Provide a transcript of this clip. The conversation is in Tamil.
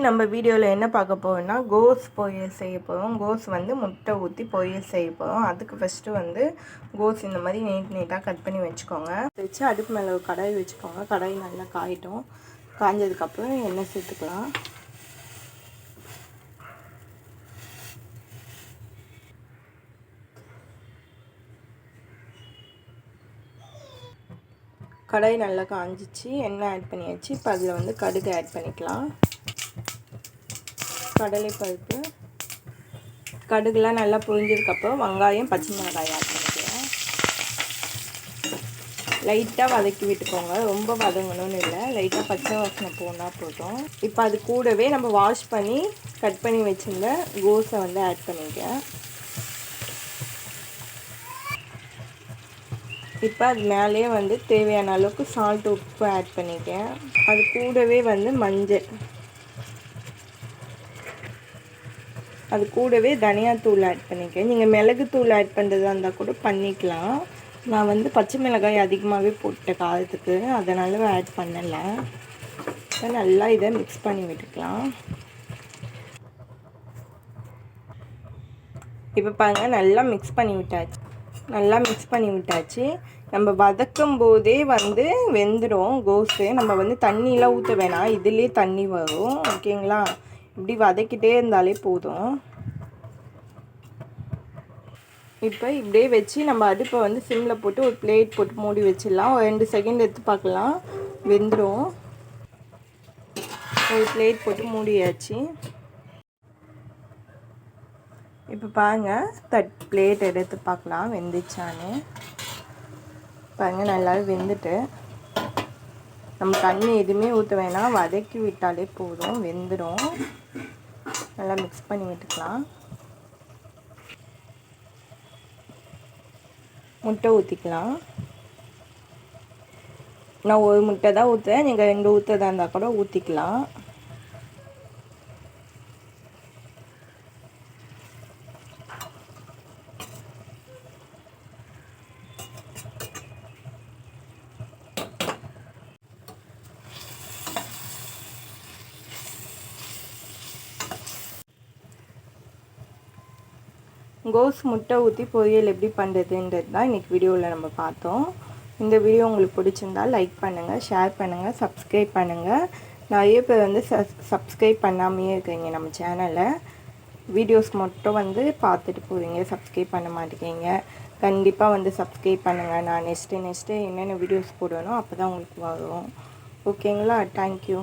நம்ம வீடியோவில் என்ன பார்க்க போகிறோம்னா கோஸ் பொரியல் செய்ய போகிறோம். கோஸ் வந்து முட்டை ஊற்றி பொரியல் செய்ய போகிறோம். அதுக்கு ஃபஸ்ட்டு வந்து கோஸ் இந்த மாதிரி நீட்டாக கட் பண்ணி வச்சுக்கோங்க. வச்சு அடுப்பு மேலே ஒரு கடாய் வச்சுக்கோங்க. கடாய் நல்லா காயிட்டும். காய்ஞ்சதுக்கப்புறம் எண்ணெய் சேர்த்துக்கலாம். கடாய் நல்லா காஞ்சிச்சு, எண்ணெய் ஆட் பண்ணியாச்சு. இப்போ அதில் வந்து கடுகு ஆட் பண்ணிக்கலாம். கடலைப்பருப்பு, கடுகுலாம் நல்லா பொரிஞ்சதுக்கப்புறம் வெங்காயம், பச்சை மிளகாய் ஆட் பண்ணிக்கலாம். லைட்டாக வதக்கி விட்டுக்கோங்க, ரொம்ப வதங்கணும்னு இல்லை, லைட்டாக பச்சை வாசனை போனால் போதும். இப்போ அது கூடவே நம்ம வாஷ் பண்ணி கட் பண்ணி வச்சுருந்த கோஸை வந்து ஆட் பண்ணிக்கேன். இப்போ அது மேலேயே வந்து தேவையான அளவுக்கு சால்ட், உப்பு ஆட் பண்ணிக்கேன். அது கூடவே வந்து மஞ்சள், அது கூடவே தனியாத்தூள் ஆட் பண்ணிக்கேன். நீங்கள் மிளகுத்தூள் ஆட் பண்ணுறதா இருந்தால் கூட பண்ணிக்கலாம். நான் வந்து பச்சை மிளகாய் அதிகமாகவே போட்டேன் காரத்துக்கு, அதனால ஆட் பண்ணலை. நல்லா இதை மிக்ஸ் பண்ணி விட்டுக்கலாம். இப்போ பாருங்கள், நல்லா மிக்ஸ் பண்ணி விட்டாச்சு. நம்ம வதக்கும் போதே வந்து வெந்துடும் கோஸு. நம்ம வந்து தண்ணியெலாம் ஊற்ற வேணாம், இதுலேயே தண்ணி வரும். ஓகேங்களா? இப்படி வதக்கிட்டே இருந்தாலே போதும். இப்போ இப்படியே வச்சு நம்ம அடுப்பை வந்து சிம்மில் போட்டு ஒரு பிளேட் போட்டு மூடி வச்சிடலாம். ஒரு 2 செகண்ட் எடுத்து பார்க்கலாம், வெந்துடும். ஒரு பிளேட் போட்டு மூடியாச்சு. இப்போ பாருங்கள், பிளேட் எடுத்து பார்க்கலாம் வெந்துச்சான்னு. பாருங்கள், நல்லாவே வெந்துட்டு. நம்ம தண்ணி எதுவுமே ஊற்ற வேணாம், வதக்கி விட்டாலே போதும், வெந்துடும். நல்லா மிக்ஸ் பண்ணி விட்டுக்கலாம். முட்டை ஊற்றிக்கலாம். நான் ஒரு முட்டை தான் ஊற்றுறேன், நீங்கள் 2 ஊற்றுறதா இருந்தால் கூட ஊற்றிக்கலாம். கோஸ் முட்டை ஊற்றி பொரியல் எப்படி பண்ணுறதுன்றது தான் இன்றைக்கி வீடியோவில் நம்ம பார்த்தோம். இந்த வீடியோ உங்களுக்கு பிடிச்சிருந்தால் லைக் பண்ணுங்கள், ஷேர் பண்ணுங்கள், சப்ஸ்கிரைப் பண்ணுங்கள். நிறைய பேர் வந்து சப்ஸ்கிரைப் பண்ணாமையே இருக்கீங்க நம்ம சேனலை. வீடியோஸ் மட்டும் வந்து பார்த்துட்டு போகிறீங்க, சப்ஸ்கிரைப் பண்ண மாட்டேங்க. கண்டிப்பாக வந்து சப்ஸ்கிரைப் பண்ணுங்கள். நான் நெக்ஸ்ட்டு என்னென்ன வீடியோஸ் போடணும் அப்போ தான் உங்களுக்கு வரும். ஓகேங்களா? தேங்க்யூ.